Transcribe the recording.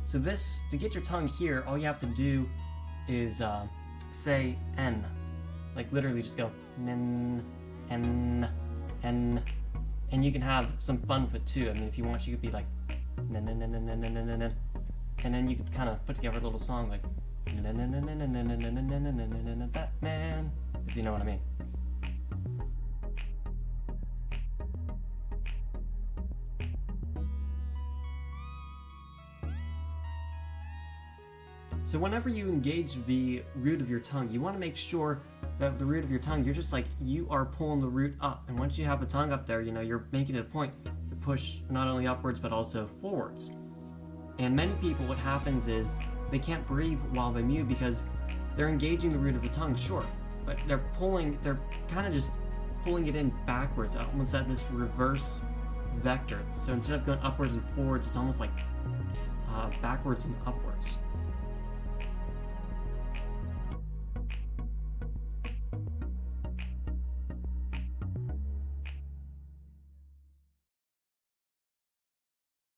So this, to get your tongue here, all you have to do is say N. Like literally just go N, N, N. And you can have some fun with it too. I mean, if you want, you could be like N, N, N, N, N, N, N, N. And then you could kind of put together a little song like Batman, if you know what I mean. So whenever you engage the root of your tongue, you want to make sure that the root of your tongue, you're just like, you are pulling the root up. And once you have the tongue up there, you know, you're making it a point to push not only upwards, but also forwards. And many people, what happens is they can't breathe while they mew because they're engaging the root of the tongue, sure, but they're kind of just pulling it in backwards, almost at this reverse vector. So instead of going upwards and forwards, it's almost like backwards and upwards.